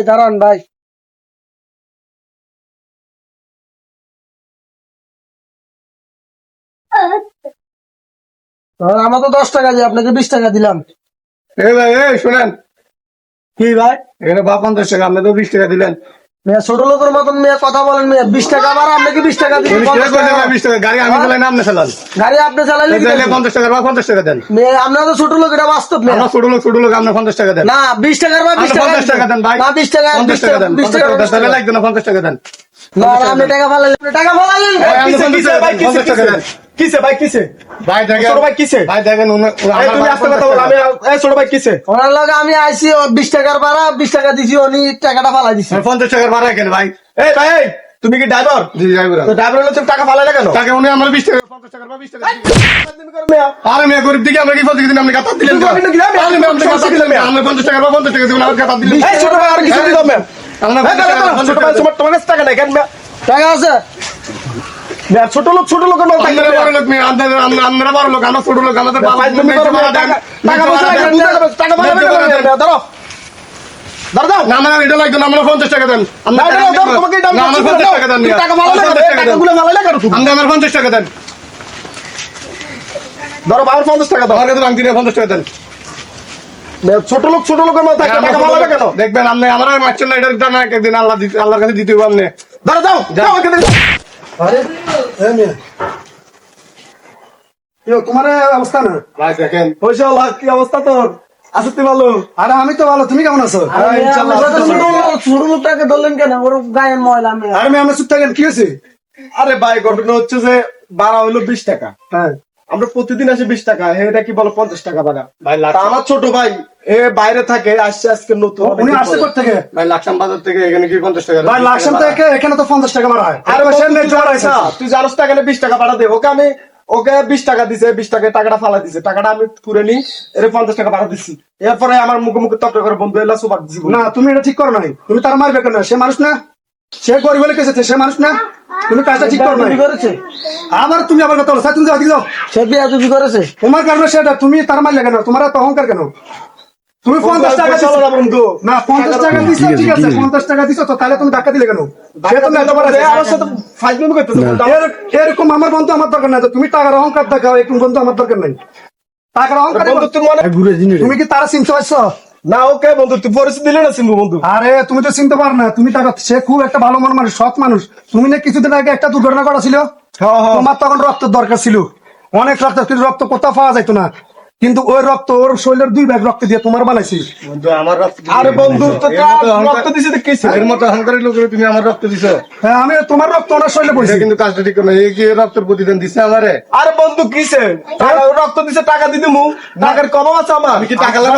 দাঁড়ান ভাই, আমার তো 10 টাকা দিয়ে আপনাকে 20 টাকা দিলাম। ভাই শোনেন, কি ভাই, এখানে বা 50 টাকা, আপনি তো 20 টাকা দিলেন। মেয়ে ছোট লোকের মতন মেয়ে কথা বলেন। মেয়ে 20 টাকা আমার, আপনাকে 20 টাকা দিচ্ছি। 20 টাকা গাড়ি আমি চালাই না আপনি চালান? গাড়ি আপনি চালাইলে কি তাহলে করবেন? 50 টাকা বা 50 টাকা দেন। মেয়ে আপনারা তো ছোট লোক, এটা বাস্তব মেয়ে। আমরা ছোট লোক আপনি 50 টাকা দেন। না 20 টাকার বা 20 টাকা 50 টাকা দেন ভাই। না 20 টাকা 50 টাকা দেন। 20 টাকা তাহলে লাগবে না, 50 টাকা দেন। না না, আপনি টাকা ফালাইলেন, টাকা ফালাইলেন। আপনি 50 টাকা দেন। কিসে ভাই, কিসে ভাই দেখেন, ছোট ভাই কিসে? ভাই দেখেন, এই তুমি আস্তে কথা বল। আমি ছোট ভাই কিসে? ওনার লগে আমি আইছি, 20 টাকার ভাড়া 20 টাকা দিছি, উনি টাকাটা ফালাই দিছি। 50 টাকার ভাড়া কেন ভাই? এই ভাই, এই, তুমি কি ড্রাইভার? জি ড্রাইভার। তো ড্রাইভার হলে তুমি টাকা ফালাই না কেন? টাকা উনি আমার 20 টাকা 50 টাকা বা 20 টাকা আরে মেয়ে গরিব দিকে আমরা কি 50 দিন আপনি কাতা দিলেন? তুমি কি গ্রামে? আরে মেয়ে আপনি কাতা দিলেন, আমরা 50 টাকা বা 50 টাকা দিবেন, আমার কাতা দিলেন। এই ছোট ভাই আর কিছু দিও মেয়ে। আমরা 50 টাকা ছোট ভাই তোমার কাছে টাকা নাই কেন মেয়ে? টাকা আছে? মেয়ে ছোট লোকের মতো থাকবে আপনারা মেয়ে। বড় লোক মেয়ে, আপনারা বড় লোক, আমরা ছোট লোক, আমাদের বাবা ভাই, তুমি করো মেয়ে, টাকা পয়সা লাগে, টাকা পয়সা লাগে না মেয়ে, ধরো দাও। না না এটা লাগবে না, আমরা 50 টাকা দেন। না, দাও, তোমাকে দাম না, আমার 50 টাকা দেন। তুমি টাকা ফালাই না কেন? টাকাগুলো ফালাই না কেন তুমি? আপনি আমার 50 টাকা দেন। ধরো বাবার 50 টাকা দাও। আমার কাছে ভাঙতি নিয়ে 50 টাকা দেন। মেয়ে, ছোট লোকের মতো থাকবে, টাকা ফালাই না কেন? দেখবেন আপনি আমার মারছেন না, এটার দাম একদিন আল্লাহর কাছে দিতে হবে আপনি। ধরো যাও যাও এখান থেকে। আরে এই মেয়ে, তোমার অবস্থা না? ভাই দেখেন, পয়সা আল্লাহ, কি অবস্থা তোর? আছো তুই ভালো? আরে আমি তো ভালো, তুমি কেমন আছো? হ্যাঁ, ইনশাআল্লাহ। ছোট লোকটাকে ধরলেন কেন? ওর গায়ে ময়লা মেয়ে। আরে মেয়ে, আমরা চুপ থাকেন, কি হয়েছে? আরে ভাই, ঘটনা হচ্ছে যে ভাড়া হইলো 20 টাকা। হ্যাঁ, আমরা প্রতিদিন আসি 20 টাকা, এটা কি বলো 50 টাকা ভাড়া? ভাই তা আমার ছোট ভাই বাইরে থাকে, আসছে আজকে নতুন। উনি আসছে কোথা থেকে? ভাই লাকসাম বাজার থেকে এখানে কি 50 টাকা? ভাই লাকসাম থেকে এখানে তো 50 টাকা ভাড়া হয়। আরে ভাই, সামনে জ্বর আছে, তুই জানোস টাকা 20 টাকা ভাড়া দে। ওকে 20 টাকা দিছে, 20 টাকা টাকাটা ফালা দিছে, টাকাটা আমি পুরে নি, এর 50 টাকা ভাড়া দিছি। এরপরে আমার মুখে তর্ক করে বন্ধু এলা সুপার দিছি। না তুমি এটা ঠিক করো নাই, তুমি তার মারবে কেন? সে মানুষ না, সে গরিব বলে কেসেছে, সে মানুষ না, তুমি কাজটা ঠিক করো নাই। আবার তুমি আবার কথা বলো, তুমি যাও দিকে যাও। সে বিয়া তুমি করেছে তোমার কারণে, সেটা তুমি তার মারলে কেন? তোমার এত অহংকার কেন? তুমি 50 টাকা দিছো না বন্ধু, না, 50 টাকা দিছো, ঠিক আছে 50 টাকা দিছো, তো তাহলে তুমি ধাক্কা দিলে কেন? সে তো এত বড় আছে। আমার সাথে ফাইজলামি করতেছে। এরকম আমার বন্ধু আমার দরকার নাই। তো তুমি টাকার অহংকার দেখাও, এরকম বন্ধু আমার দরকার নাই। টাকার অহংকার বন্ধু তুই মনে তুমি কি তারা চিনতে পারছো? না, ওকে বন্ধু তুই পরিস্থিতি দিলে না চিনবো বন্ধু। আরে তুমি তো চিনতে পার না, তুমি টাকা, সে খুব একটা ভালো মন মানুষ, সৎ মানুষ। তুমি না কিছুদিন আগে একটা দুর্ঘটনা ঘটা ছিল, তোমার তখন রক্তের দরকার ছিল, অনেক রক্ত, কিন্তু রক্ত কোথাও পাওয়া যাইতো না, কিন্তু ওই রক্ত ওর শরীরের 2 ভাগ রক্ত দিয়ে তোমার বানাইছি। বন্ধু আমার রক্ত। আরে বন্ধু তো রক্ত দিছে তো কি এর মতো অহংকারী লোকের তুমি আমার রক্ত দিছো? হ্যাঁ, আমি তোমার রক্ত ওনার শরীরে এটা পড়েছি। কিন্তু কাজটা ঠিক না। এই কি রক্তের প্রতিদান দিছে আমারে? আরে বন্ধু কিসে রক্ত দিছে, টাকা দিতে মু টাকার কম আছে আমার। আমি কি টাকা লাগা?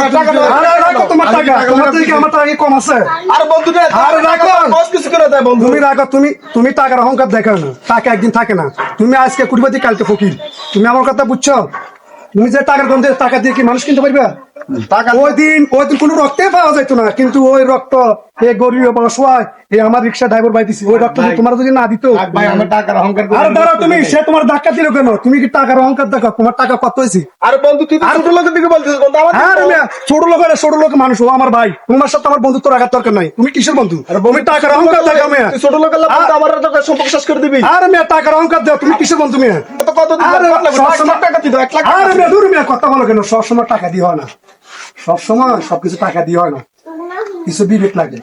আরে রাখো তোমার টাকা, তোমার থেকে কি আমার টাকা কি কম আছে? আরে বন্ধু রে, আরে রাখো। বস কিছু করে দেয় বন্ধু। তুমি রাখো, তুমি টাকার অহংকার দেখাও না, টাকা একদিন থাকে না। তুমি আজকে কুড়িপতি, কালকে ফকির। তুমি আমার কথা বুঝছো? তুমি যে টাকার গন্ধে টাকা দিয়ে কি মানুষ কিনতে পারবে? টাকা ওই দিন কোনো রক্তে পাওয়া যেত না, কিন্তু ওই রক্ত এই গরিব অসহায় এই আমার রিক্সা ড্রাইভার ভাই দিছি, ওই রক্ত যদি তোমার যদি না দিত। ভাই আমার টাকার অহংকার করে। আর দাঁড়াও, তুমি সে তোমার ধাক্কা দিল কেন? তুমি কি টাকার অহংকার দেখো? তোমার টাকা কত হয়েছে? আরে বন্ধু তুই তো ছোট লোকের দিকে বলছিস বন্ধু, আমার হ্যাঁ রে মিয়া, ছোট লোক মানুষ, ও আমার ভাই। তোমার সাথে আমার বন্ধুত্ব রাখার দরকার নাই। তুমি কিসের বন্ধু? তুমি টাকার অহংকার দেখাও মিয়া। তুই ছোট লোকের লাভ আমার সম্পর্ক শেষ করে দিবি। আরে মিয়া, টাকার অহংকার দাও, তুমি কিসের বন্ধু মিয়া? তো কত দিন আরে টাকা দিত 1 লাখ। আরে মিয়া, দূর মিয়া, কথা বলো কেন? সবসময় টাকা দিয়ে হয় না, সবসময় সবকিছু টাকা দিয়ে হয় না, কিছু বিবেক লাগে।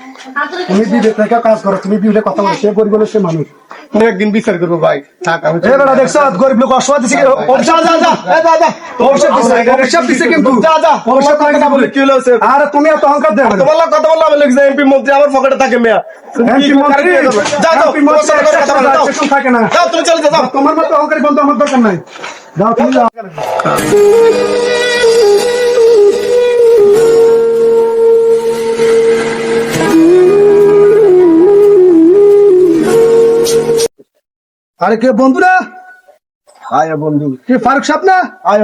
তুমি বিবেক রেখে কাজ করো, তুমি বিবেক কথা বলো। সে গরিব হলে সে মানুষ। আমি একদিন বিচার করবো ভাই। থাক আমি এ বেটা, দেখছো গরিব লোক অসহায় দিছে, যা যা যা, এই যা যা, অভিশাপ দিছে কিন্তু। যা যা, অভিশাপ কথা দিছে বলে কি হলো? আরে তুমি এত অহংকার দেবে না। কথা বললাম এমপি মন্ত্রী আমার পকেটে থাকে মেয়া। এমপি মন্ত্রী, যা যাও, এমপি মন্ত্রী একটা থাকে না। যাও তুমি চলে যাও। তোমার মতো অহংকারী বন্ধু আমার দরকার নাই। যাও তুমি যাও। আরে কে বন্ধুরা? আয় বন্ধু, কে ফারুক সাহেব না? আয়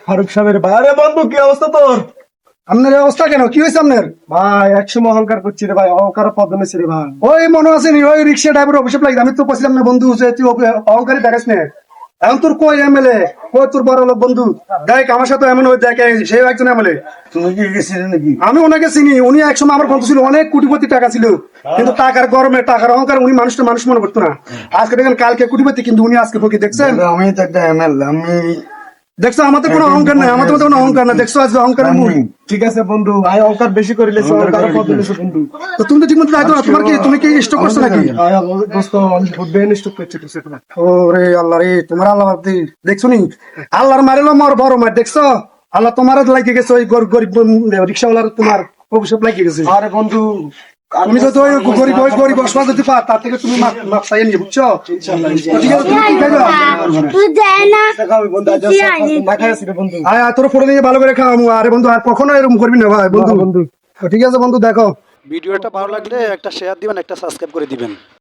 ফারুক সাহেবের ভাই। আরে বন্ধু কি অবস্থা তোর? আপনার এই অবস্থা কেন? কি হয়েছে আপনার? ভাই একসময় অহংকার করছি রে ভাই, অহংকার পদ্মে রে ভাই। ওই মনে আছে নি, ওই রিক্সা ড্রাইভার অভিশাপ লাগে। আমি তো বলছিলাম না বন্ধু, যে তুই অহংকারী দেখাস না, এখন তোর কই এমএলএ, কই তোর বড় লোক বন্ধু? দেখ আমার সাথে এমন হয়ে দেখে সে একজন এমএলএ। তুমি কি গেছিলে নাকি? আমি ওনাকে চিনি, উনি একসময় আমার বন্ধু ছিল, অনেক কোটিপতি টাকা ছিল, কিন্তু টাকার গরমে টাকার অহংকার উনি মানুষটা মানুষ মনে করতো না। আজকে দেখেন কালকে কোটিপতি, কিন্তু উনি আজকে ফকির। দেখছেন, আমি তো একটা এমএলএ, আমি দেখছো আমাদের কোনো অহংকার নাই, আমাদের মধ্যে কোনো অহংকার না। দেখছো আজকে অহংকারের মূল। ঠিক আছে বন্ধু, ভাই অহংকার বেশি করে লেছো, অহংকার পথে লেছো বন্ধু। তো তুমি তো ঠিক মতো দায়িত্ব না, তোমার কি, তুমি কি স্টক করছো নাকি? ভাই দোস্ত আমি খুব বেনিষ্ট করছি তো সেটা। ওরে আল্লাহ রে, তোমার আল্লাহ ভাবতে দেখছো নি, আল্লাহর মারিল মোর বড় মার। দেখছো আল্লাহ তোমার লাগিয়ে গেছে, ওই গরিব রিক্সাওয়ালার তোমার অভিশাপ লাগিয়ে গেছে। আরে বন্ধু তুমি যদি ওই গরিব অসমান যদি পা, তার থেকে তুমি মাপ চাইয়ে নিয়ে, বুঝছো? তো ঠিক আছে, তুমি কি খাইবা? বন্ধু আজ মাথায় আসি রে বন্ধু। আয় তোর ফটো দিয়ে ভালো করে খাওয়াবো। আরে বন্ধু আর কখনো এরকম করবি না ভাই বন্ধু। তো ঠিক আছে বন্ধু, দেখো ভিডিওটা ভালো লাগলে একটা শেয়ার দিবেন, একটা সাবস্ক্রাইব করে দিবেন।